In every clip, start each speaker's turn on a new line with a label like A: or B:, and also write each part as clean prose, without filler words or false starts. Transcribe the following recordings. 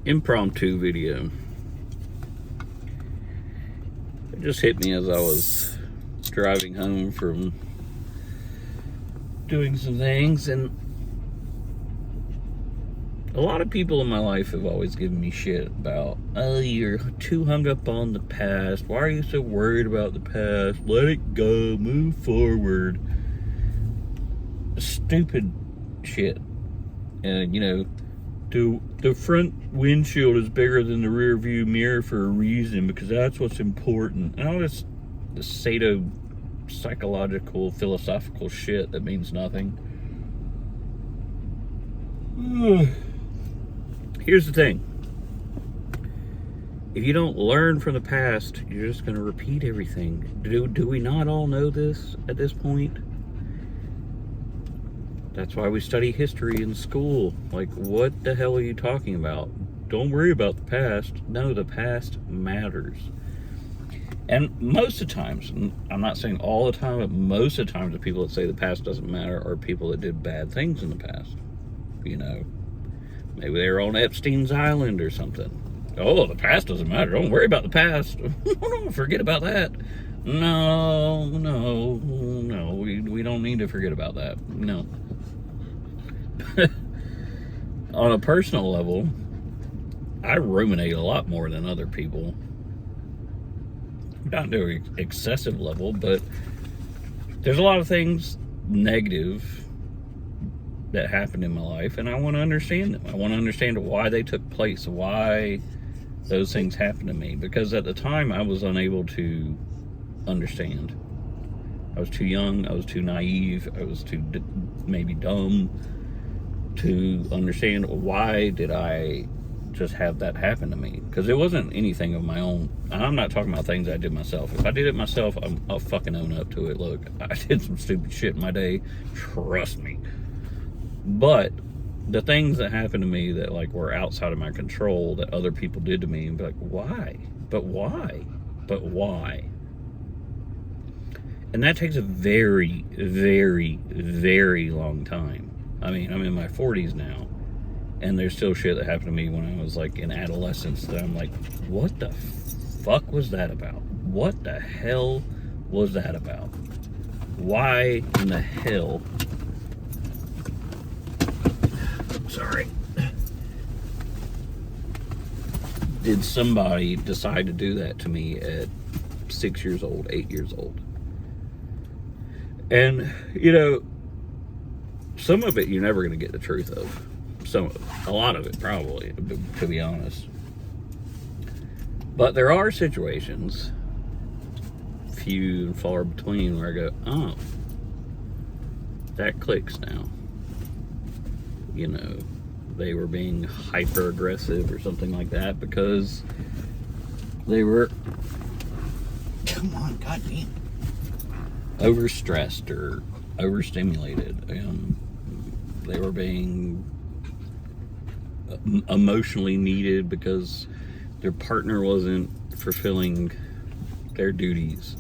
A: impromptu video. It just hit me as I was driving home from doing some things, and a lot of people in my life have always given me shit about, oh, you're too hung up on the past. Why are you so worried about the past? Let it go, move forward. Stupid shit. And, you know, the front windshield is bigger than the rear view mirror for a reason, because that's what's important. And all this psychological, philosophical shit that means nothing. Here's the thing. If you don't learn from the past, you're just going to repeat everything. Do we not all know this at this point? That's why we study history in school. Like, what the hell are you talking about? Don't worry about the past. No, the past matters. And most of the times, I'm not saying all the time, but most of the times the people that say the past doesn't matter are people that did bad things in the past. You know, maybe they were on Epstein's Island or something. Oh, the past doesn't matter. Don't worry about the past. Don't forget about that. No. We don't need to forget about that. No. On a personal level, I ruminate a lot more than other people. Not to an excessive level, but there's a lot of things negative that happened in my life, and I want to understand them. I want to understand why they took place, why those things happened to me, because at the time I was unable to understand. I was too young, I was too naive, I was too maybe dumb to understand why did I just have that happen to me, because it wasn't anything of my own. I'm not talking about things I did myself. If I did it myself, I'll fucking own up to it. Look, I did some stupid shit in my day, trust me. But the things that happened to me that like were outside of my control that other people did to me, and be like, why? But why? But why? And that takes a very, very, very long time. I mean, I'm in my 40s now, and there's still shit that happened to me when I was like in adolescence that I'm like, what the fuck was that about? What the hell was that about? Why in the hell? Sorry. Did somebody decide to do that to me at 6 years old, 8 years old? And, you know, some of it you're never going to get the truth of. A lot of it probably, to be honest. But there are situations, few and far between, where I go, oh, that clicks now. You know, they were being hyper aggressive or something like that because they were, come on, goddamn, overstressed or overstimulated. They were being emotionally needed because their partner wasn't fulfilling their duties.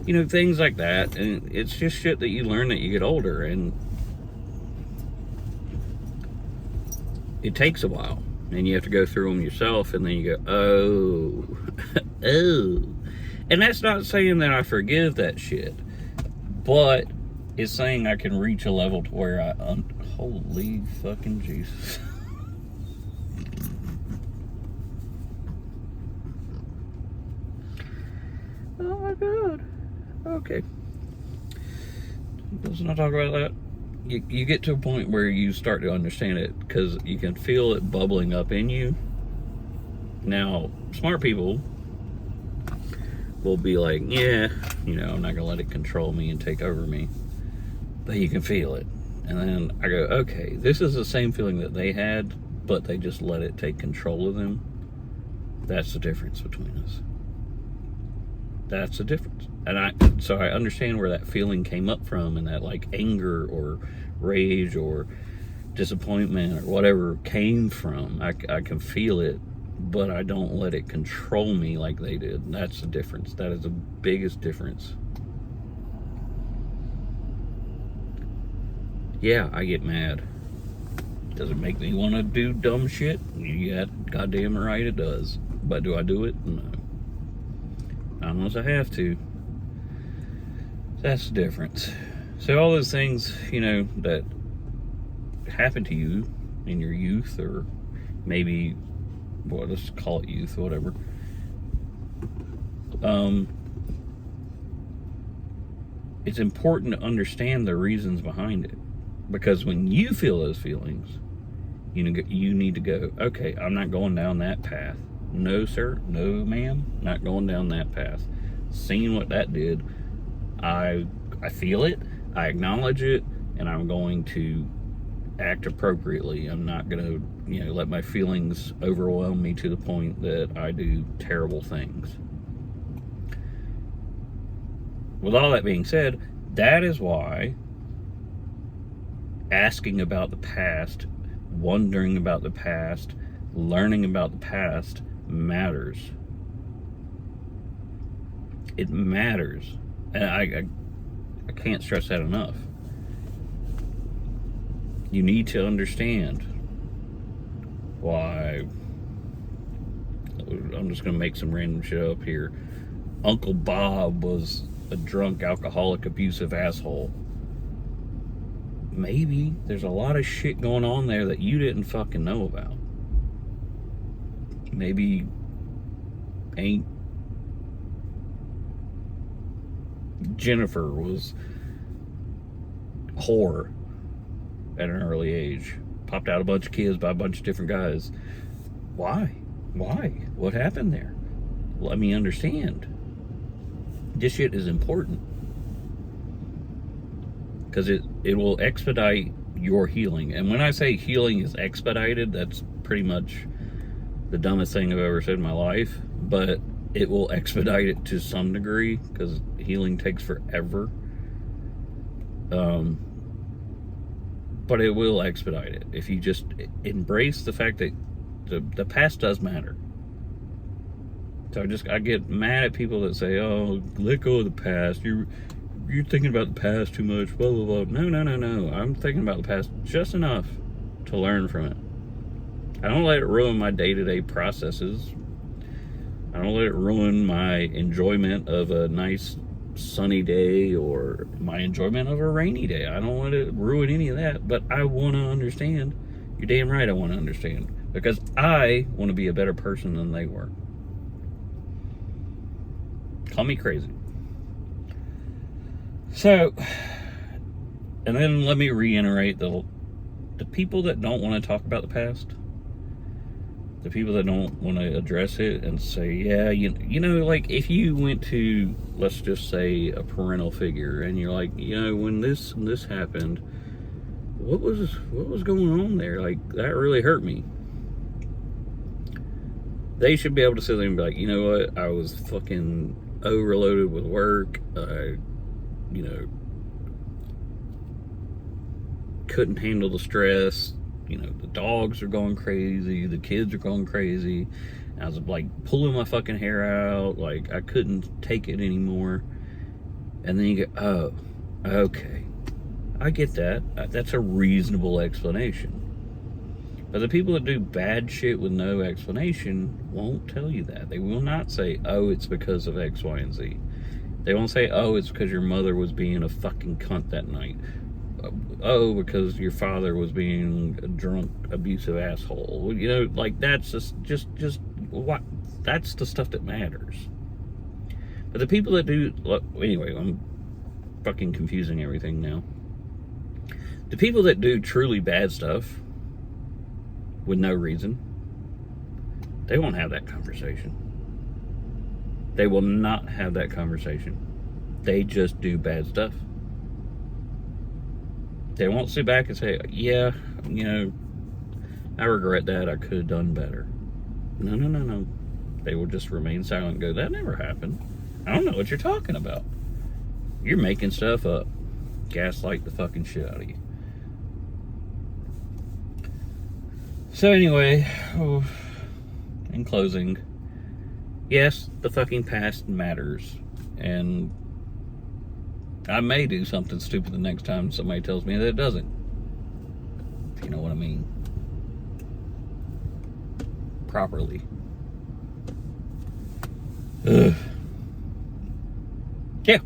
A: You know, things like that. And it's just shit that you learn that you get older, and it takes a while, and you have to go through them yourself, and then you go, oh, oh. And that's not saying that I forgive that shit, but it's saying I can reach a level to where holy fucking Jesus. Oh my God. Okay. Let's not talk about that. You get to a point where you start to understand it, because you can feel it bubbling up in you. Now, smart people will be like, yeah, you know, I'm not gonna let it control me and take over me. But you can feel it. And then I go, okay, this is the same feeling that they had, but they just let it take control of them. That's the difference between us. That's the difference. And so I understand where that feeling came up from, and that like anger or rage or disappointment or whatever came from. I can feel it, but I don't let it control me like they did. That's the difference. That is the biggest difference. Yeah, I get mad. Does it make me want to do dumb shit? Yeah, goddamn right it does. But do I do it? No. Not unless I have to. That's the difference. So all those things, that happened to you in your youth, or maybe, well, let's call it youth, whatever. It's important to understand the reasons behind it. Because when you feel those feelings, you need to go, okay, I'm not going down that path. No, sir. No, ma'am. Not going down that path. Seeing what that did, I feel it. I acknowledge it, and I'm going to act appropriately. I'm not going to, let my feelings overwhelm me to the point that I do terrible things. With all that being said, that is why asking about the past, wondering about the past, learning about the past matters. It matters. And I can't stress that enough. You need to understand why. I'm just going to make some random shit up here. Uncle Bob was a drunk, alcoholic, abusive asshole. Maybe there's a lot of shit going on there that you didn't fucking know about. Maybe Aunt Jennifer was a whore at an early age. Popped out a bunch of kids by a bunch of different guys. Why? What happened there? Let me understand. This shit is important. Because it will expedite your healing. And when I say healing is expedited, that's pretty much the dumbest thing I've ever said in my life. But it will expedite it to some degree, because healing takes forever. But it will expedite it if you just embrace the fact that the past does matter. So I get mad at people that say, "Oh, let go of the past. You're thinking about the past too much." Blah blah blah. No. I'm thinking about the past just enough to learn from it. I don't let it ruin my day-to-day processes. I don't let it ruin my enjoyment of a nice sunny day or my enjoyment of a rainy day. I don't want to ruin any of that, but I want to understand. You're damn right I want to understand, because I want to be a better person than they were. Call me crazy. So, and then let me reiterate, the people that don't want to talk about the past, the people that don't want to address it and say, yeah, like if you went to, let's just say, a parental figure, and you're like, when this happened, what was going on there? Like, that really hurt me. They should be able to sit there and be like, you know what, I was fucking overloaded with work. I, couldn't handle the stress. The dogs are going crazy, the kids are going crazy. I was like pulling my fucking hair out, like I couldn't take it anymore. And then you go, oh, okay, I get that. That's a reasonable explanation. But the people that do bad shit with no explanation won't tell you that. They will not say, oh, it's because of X, Y, and Z. They won't say, oh, it's because your mother was being a fucking cunt that night. Oh, because your father was being a drunk, abusive asshole. Like that's just what? That's the stuff that matters. But the people that do, anyway, I'm fucking confusing everything now. The people that do truly bad stuff with no reason, they won't have that conversation. They will not have that conversation. They just do bad stuff. They won't sit back and say, yeah, I regret that. I could have done better. No. They will just remain silent and go, that never happened. I don't know what you're talking about. You're making stuff up. Gaslight the fucking shit out of you. So anyway, in closing, yes, the fucking past matters. And I may do something stupid the next time somebody tells me that it doesn't. If you know what I mean. properly. Ugh. Yeah.